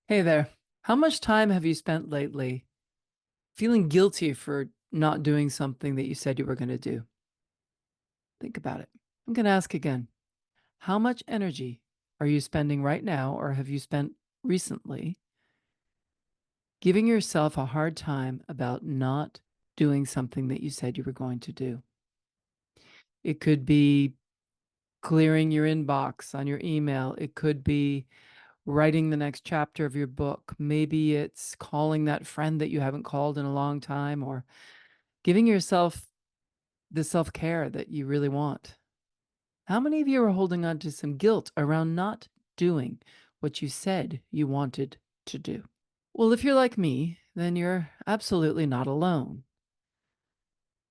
Hey there. How much time have you spent lately feeling guilty for not doing something that you said you were going to do? Think about it. I'm going to ask again. How much energy are you spending right now, or have you spent recently, giving yourself a hard time about not doing something that you said you were going to do? It could be clearing your inbox on your email. It could be writing the next chapter of your book. Maybe it's calling that friend that you haven't called in a long time, or giving yourself the self care that you really want. How many of you are holding on to some guilt around not doing what you said you wanted to do? Well, if you're like me, then you're absolutely not alone.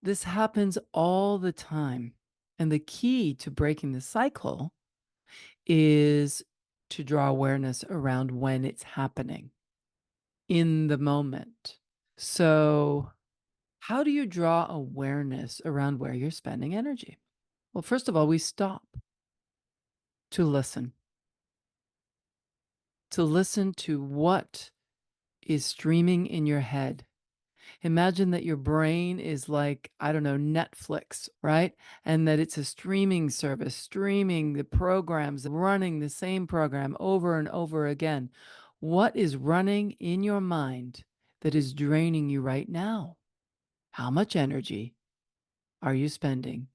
This happens all the time. And the key to breaking the cycle is to draw awareness around when it's happening in the moment. So, how do you draw awareness around where you're spending energy? Well, first of all, we stop to listen to what is streaming in your head. Imagine that your brain is like, I don't know, Netflix, right? And that it's a streaming service, streaming the programs, running the same program over and over again. What is running in your mind that is draining you right now? How much energy are you spending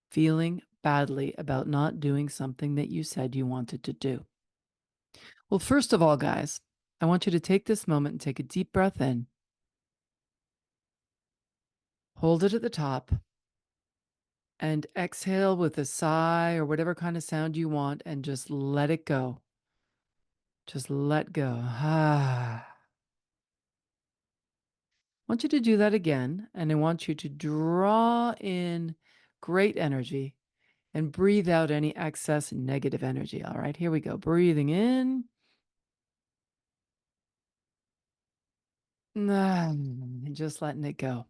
feeling badly about not doing something that you said you wanted to do? Well, first of all, guys, I want you to take this moment and take a deep breath in, hold it at the top, and exhale with a sigh or whatever kind of sound you want, and just let it go. Just let go. Ah. I want you to do that again, and I want you to draw in great energy and breathe out any excess negative energy. All right, here we go. Breathing in, and just letting it go.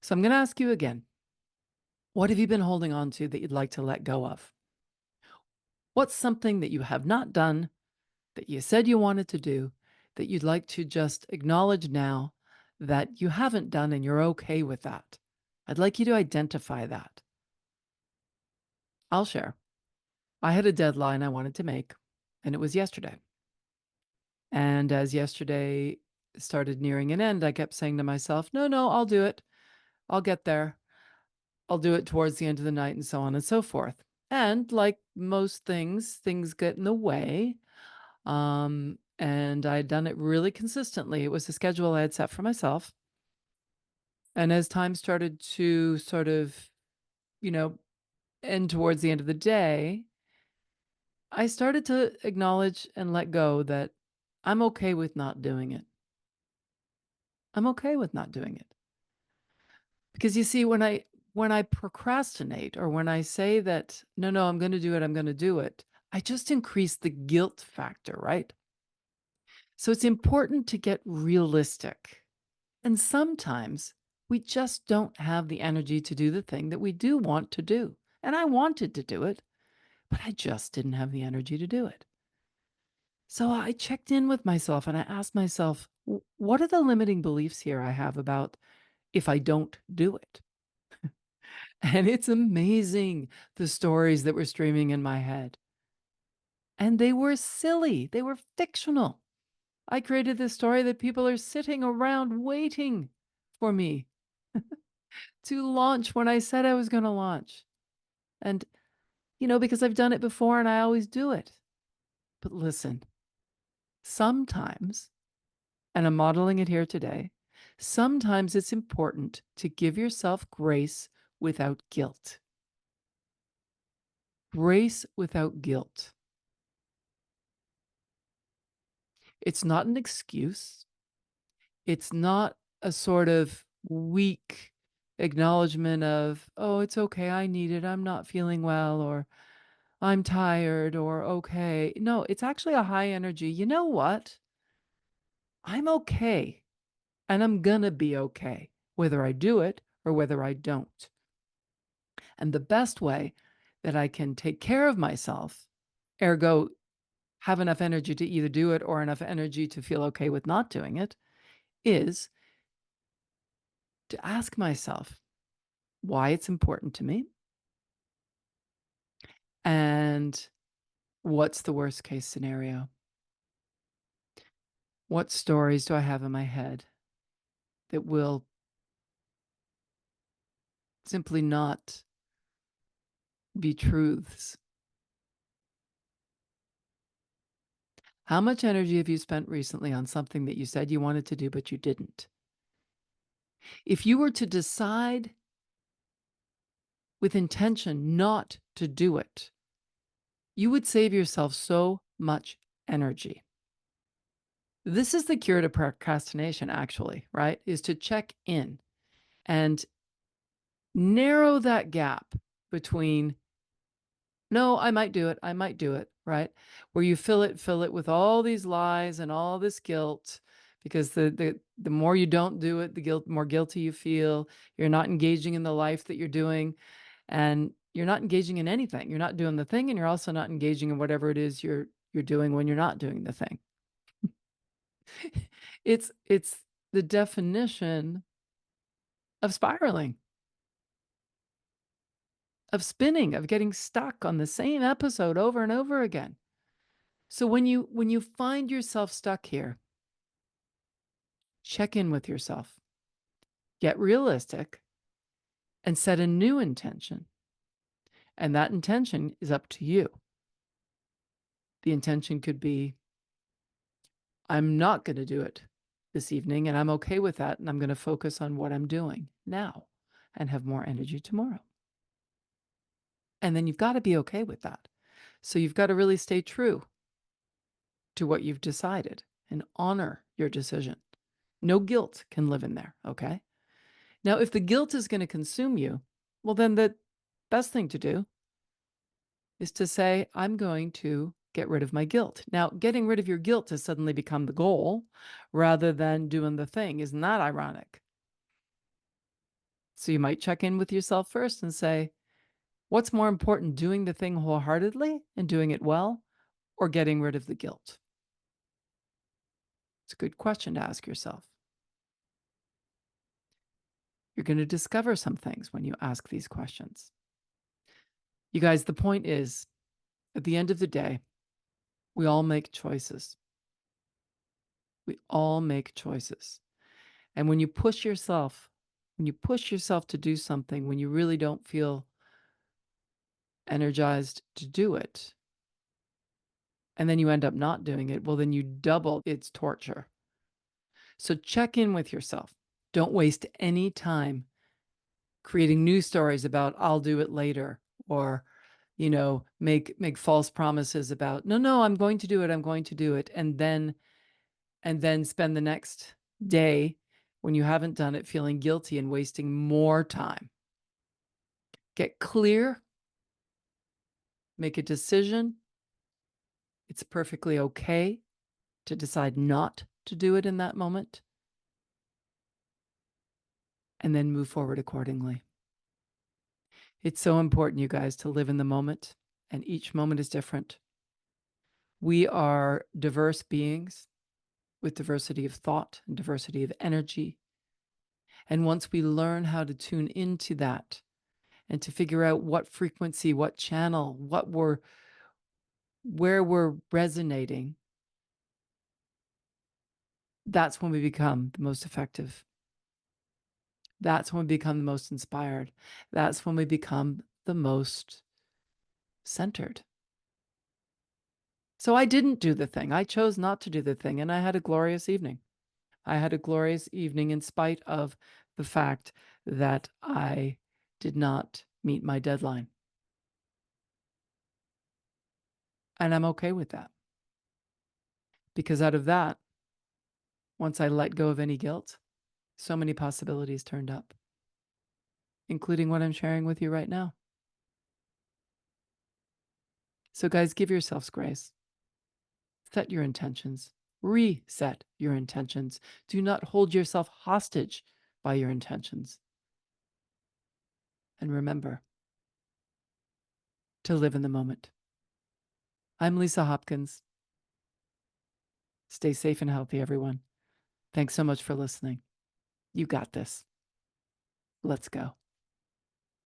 So I'm going to ask you again. What have you been holding on to that you'd like to let go of? What's something that you have not done that you said you wanted to do that you'd like to just acknowledge now that you haven't done and you're okay with that? I'd like you to identify that. I'll share. I had a deadline I wanted to make, and it was yesterday. And as yesterday started nearing an end, I kept saying to myself, no, no, I'll do it. I'll get there. I'll do it towards the end of the night, and so on and so forth. And like most things, things get in the way. And I had done it really consistently. It was a schedule I had set for myself. And as time started to sort of, you know, end towards the end of the day, I started to acknowledge and let go that I'm okay with not doing it. I'm okay with not doing it. Because you see, when I procrastinate, or when I say that, no, no, I'm going to do it, I'm going to do it, I just increase the guilt factor, right? So it's important to get realistic. And sometimes we just don't have the energy to do the thing that we do want to do. And I wanted to do it, but I just didn't have the energy to do it. So I checked in with myself and I asked myself, what are the limiting beliefs here I have about if I don't do it? And it's amazing the stories that were streaming in my head. And they were silly, they were fictional. I created this story that people are sitting around waiting for me to launch when I said I was going to launch. And, because I've done it before and I always do it. But listen, sometimes, and I'm modeling it here today, sometimes it's important to give yourself grace without guilt. Grace without guilt. It's not an excuse. It's not a sort of weak acknowledgement of, oh, it's okay, I need it, I'm not feeling well, or I'm tired, or okay. No, it's actually a high energy. You know what? I'm okay, and I'm gonna be okay, whether I do it or whether I don't. And the best way that I can take care of myself, ergo have enough energy to either do it or enough energy to feel okay with not doing it, is to ask myself why it's important to me and what's the worst case scenario. What stories do I have in my head that will simply not be truths? How much energy have you spent recently on something that you said you wanted to do, but you didn't? If you were to decide with intention not to do it, you would save yourself so much energy. This is the cure to procrastination, actually, right? Is to check in and narrow that gap between, no, I might do it, right? Where you fill it with all these lies and all this guilt, because the more you don't do it, the more guilty you feel. You're not engaging in the life that you're doing, and you're not engaging in anything. You're not doing the thing, and you're also not engaging in whatever it is you're doing when you're not doing the thing. It's the definition of spiraling, of spinning, of getting stuck on the same episode over and over again. So when you find yourself stuck here, check in with yourself, get realistic, and set a new intention. And that intention is up to you. The intention could be, I'm not going to do it this evening, and I'm okay with that, and I'm going to focus on what I'm doing now and have more energy tomorrow. And then you've got to be okay with that. So you've got to really stay true to what you've decided and honor your decision. No guilt can live in there, okay? Now, if the guilt is going to consume you, well, then the best thing to do is to say, I'm going to get rid of my guilt. Now, getting rid of your guilt has suddenly become the goal rather than doing the thing. Isn't that ironic? So you might check in with yourself first and say, what's more important, doing the thing wholeheartedly and doing it well, or getting rid of the guilt? It's a good question to ask yourself. You're going to discover some things when you ask these questions. You guys, the point is, at the end of the day, we all make choices. We all make choices. And when you push yourself to do something, when you really don't feel energized to do it, and then you end up not doing it, well, then you double its torture. So check in with yourself. Don't waste any time creating news stories about I'll do it later, or make false promises about no, I'm going to do it, and then spend the next day when you haven't done it feeling guilty and wasting more time. Get clear, make a decision. It's perfectly okay to decide not to do it in that moment, and then move forward accordingly. It's so important, you guys, to live in the moment, and each moment is different. We are diverse beings with diversity of thought and diversity of energy. And once we learn how to tune into that and to figure out what frequency, what channel, where we're resonating, that's when we become the most effective. That's when we become the most inspired. That's when we become the most centered. So I didn't do the thing. I chose not to do the thing, and I had a glorious evening. I had a glorious evening in spite of the fact that I did not meet my deadline. And I'm okay with that. Because out of that, once I let go of any guilt, so many possibilities turned up, including what I'm sharing with you right now. So guys, give yourselves grace. Set your intentions. Reset your intentions. Do not hold yourself hostage by your intentions. And remember to live in the moment. I'm Lisa Hopkins. Stay safe and healthy, everyone. Thanks so much for listening. You got this. Let's go.